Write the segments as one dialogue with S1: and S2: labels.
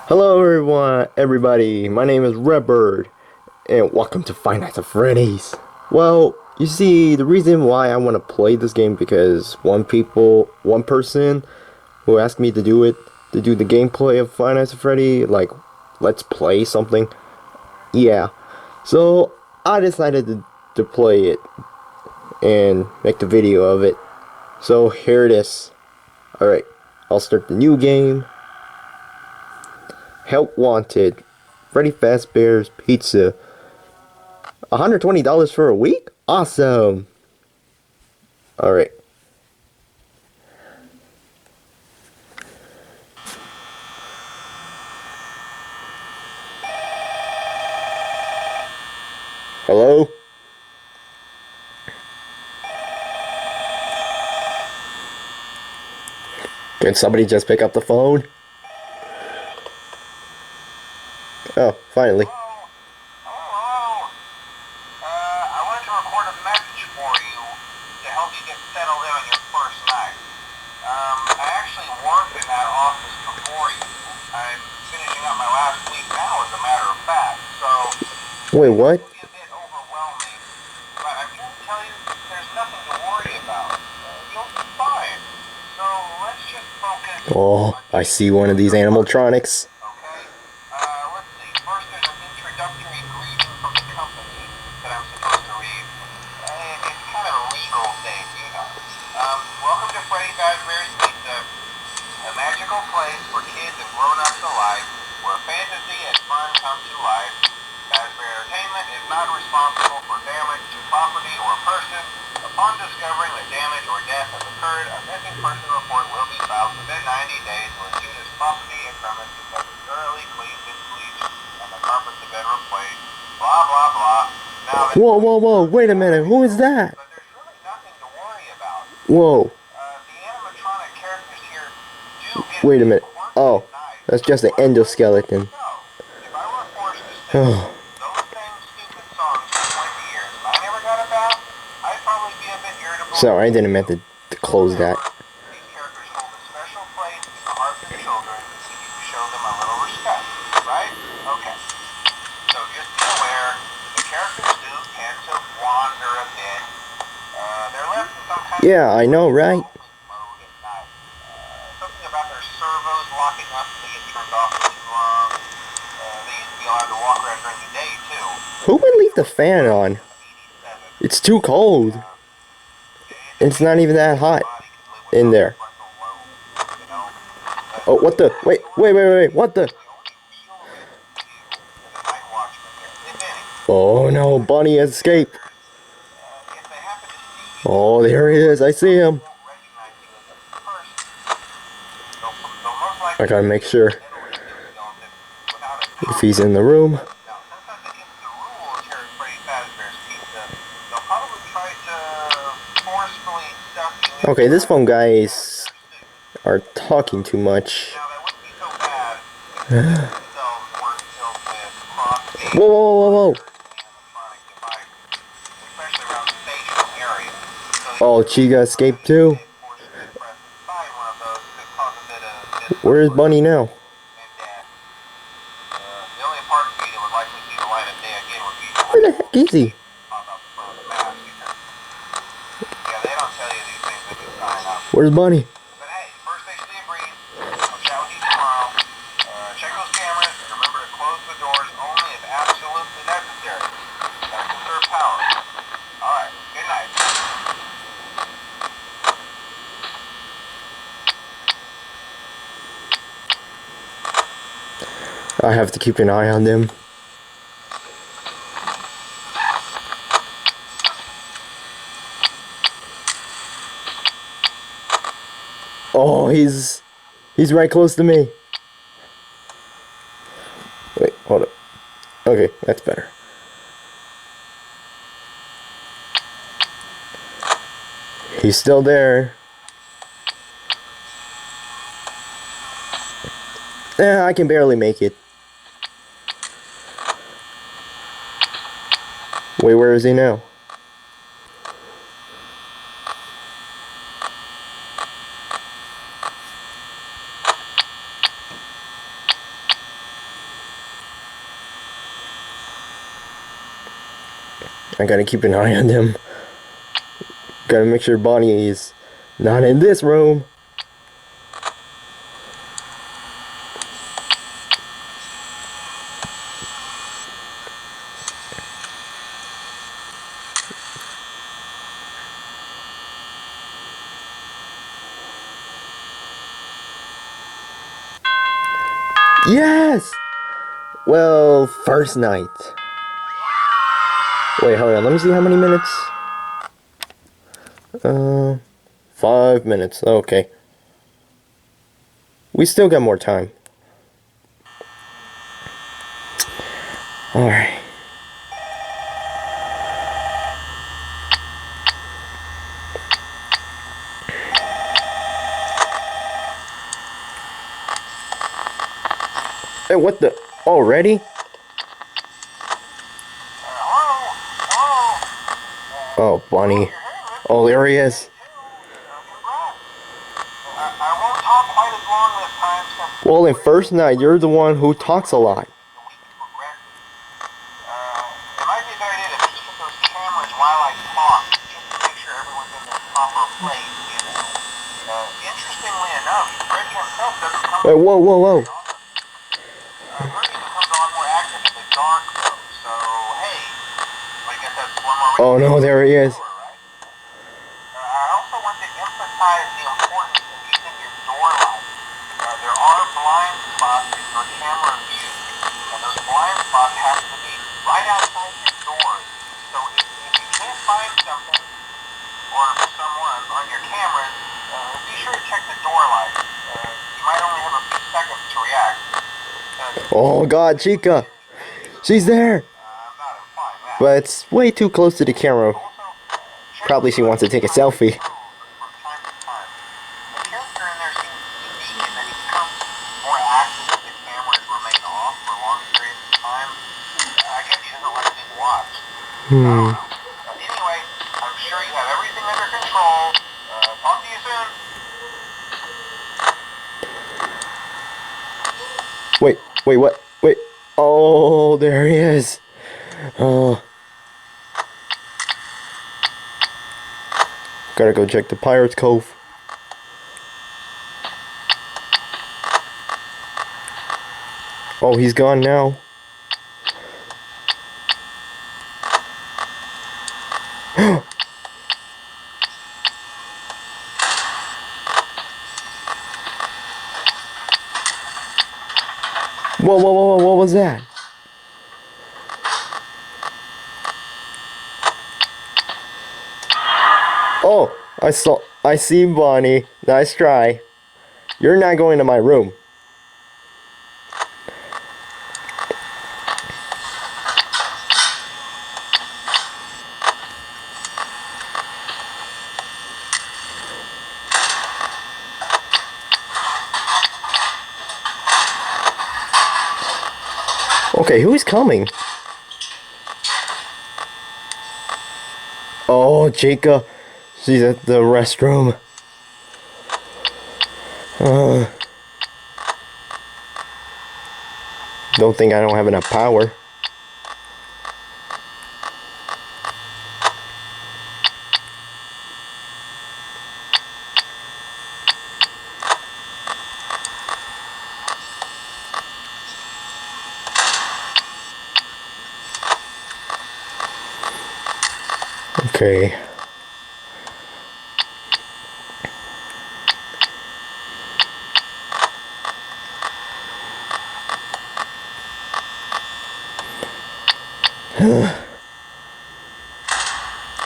S1: Hello everybody, my name is Redbird, and welcome to Five Nights at Freddy's. Well, you see, the reason why I want to play this game because one person who asked me to do the gameplay of Five Nights at Freddy, like, let's play something. Yeah, so I decided to play it and make the video of it. So here it is. Alright, I'll start the new game. Help wanted. Freddy Fazbear's Pizza. $120 for a week? Awesome. Alright. Hello? Can somebody just pick up the phone? Oh, finally.
S2: Hello. I wanted to record a message for you to help you get settled in on your first night. I actually worked in that office before you. I'm finishing up my last week now, as a matter of fact. So
S1: Wait, what?
S2: it can be a bit overwhelming. But I'm here to tell you there's nothing to worry about. You'll be fine. So let's just focus.
S1: Oh, I see one of these animaltronics.
S2: Okay. Let's see. First, there's an introductory greeting from the company that I'm supposed to read. It's kind of a legal thing, you know. Welcome to Freddy Fazbear's Pizza, a magical place for kids and grown-ups alike, where fantasy and fun come to life. Fazbear Entertainment is not responsible for damage to property or person. Upon discovering that damage or death has occurred, a missing person report will be filed within 90 days when students' property and premises have been thoroughly cleaned and bleached and the carpets have been replaced. Blah, blah, blah. Now,
S1: Whoa, wait a minute, who is that?
S2: but there's really nothing to worry about.
S1: Whoa,
S2: The animatronic characters here do get
S1: wait a minute.
S2: quirky
S1: Oh,
S2: at night.
S1: that's just an endoskeleton.
S2: So, if I were forced to sing those same stupid songs for 20 years and I never got a bath, I'd probably be a bit irritable.
S1: Sorry, I didn't mean to close that.
S2: These characters hold a special place in the hearts of children, so you can show them a little respect, right? Okay. So just be aware, the characters do tend to wander a bit. They're left in some kind
S1: Yeah, I know, right?
S2: of mode at night. Something about their servos locking up and they get turned off for too long. They used to be allowed to walk around during the day, too.
S1: Who would leave the fan on? It's too cold. It's not even that hot in there. Oh, what the? Wait, what the? Oh no, Bunny escaped. Oh, there he is. I see him. I gotta make sure if he's in the room. Okay, this phone guys are talking too much. Whoa. Oh, Chica escaped too. Where's Bunny now? Where the heck is he? Where's Bunny?
S2: But hey, first station of breeze. I'll chat with you tomorrow. Check those cameras and remember to close the doors only if absolutely necessary. Gotta conserve power. Alright, good night.
S1: I have to keep an eye on them. Oh, he's right close to me. Wait, hold up. Okay, that's better. He's still there. Yeah, I can barely make it. Wait, where is he now? I gotta keep an eye on them. Gotta make sure Bonnie is not in this room. Yes! Well, first night. Wait, hold on. Let me see how many minutes. 5 minutes. Okay. We still got more time. Alright. Hey, what the? Already? Oh, Bunny. Oh, there he is.
S2: I won't talk quite as long this time since
S1: Well, in first night, you're the one who talks a lot.
S2: the week progresses. It might be a good idea to peek at those cameras while I talk, just to make sure everyone's in their proper place, you know. Interestingly enough, Freddy himself doesn't come
S1: Wait, whoa, whoa, whoa.
S2: Freddy becomes a lot more active in the dark, though, so hey, I guess that's one more
S1: Oh
S2: reason
S1: no, there he is.
S2: I also want to emphasize the importance of using your door light. There are blind spots in your camera view, and those blind spots have to be right outside your doors. So if you can't find something or someone on your cameras, be sure to check the door light. You might only have a few seconds to react.
S1: Oh god, Chica. She's there.
S2: I'm not implying that.
S1: But it's way too close to the camera.
S2: Also, check
S1: Probably she wants to take a selfie.
S2: from time to time. The character in there seems unique in that he becomes more active if the cameras remain off for long periods of time. I guess he doesn't like being watched. I don't know. Anyway, I'm sure you have everything under control. Talk to you soon.
S1: Wait, what? Wait. Oh, there he is. Oh. Gotta go check the Pirate's Cove. Oh, he's gone now. Whoa, whoa, whoa, whoa, what was that? Oh, I see Bonnie. Nice try. You're not going to my room. Okay, who's coming? Oh, Chica. She's at the restroom. Don't think I don't have enough power. Okay.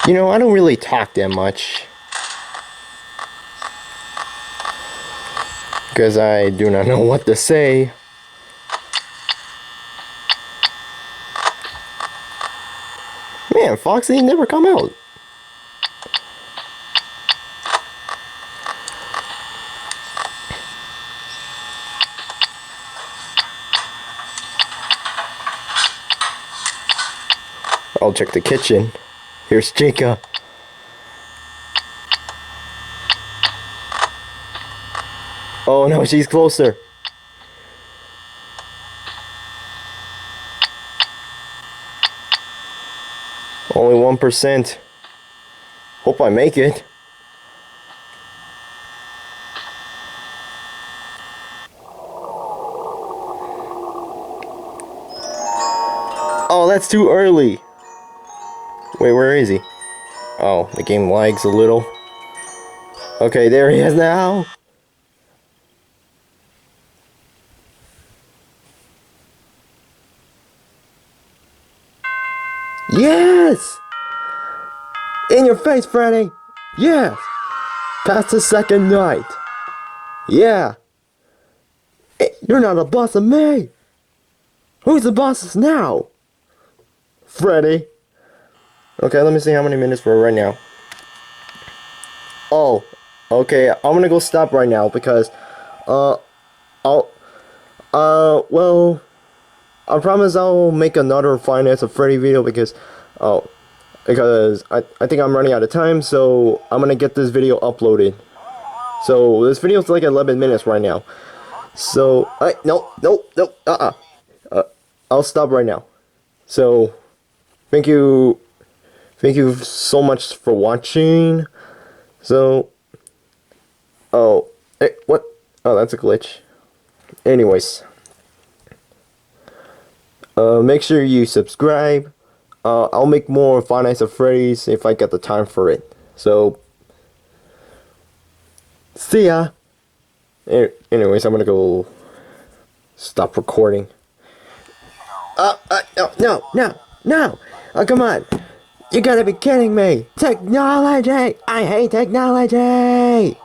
S1: You know, I don't really talk that much. Because I do not know what to say. Man, Foxy never come out. I'll check the kitchen. Here's Chica. Oh no, she's closer. Only one 1%. Hope I make it. Oh, that's too early. Wait, where is he? Oh, the game lags a little. Okay, there he is now. Yes! In your face, Freddy! Yes! Past the second night. Yeah! You're not a boss of me! Who's the boss now? Freddy. Okay, let me see how many minutes we're right now. Oh, okay, I'm gonna go stop right now because, well, I promise I'll make another Five Nights at Freddy video because I think I'm running out of time, so I'm gonna get this video uploaded. So this video's like 11 minutes right now. So no, I'll stop right now. So thank you so much for watching. So hey, what? Oh, that's a glitch. Anyways, make sure you subscribe. I'll make more Five Nights at Freddy's if I get the time for it. So, see ya. Anyways, I'm gonna go stop recording. No. Oh, come on. You gotta be kidding me. Technology. I hate technology.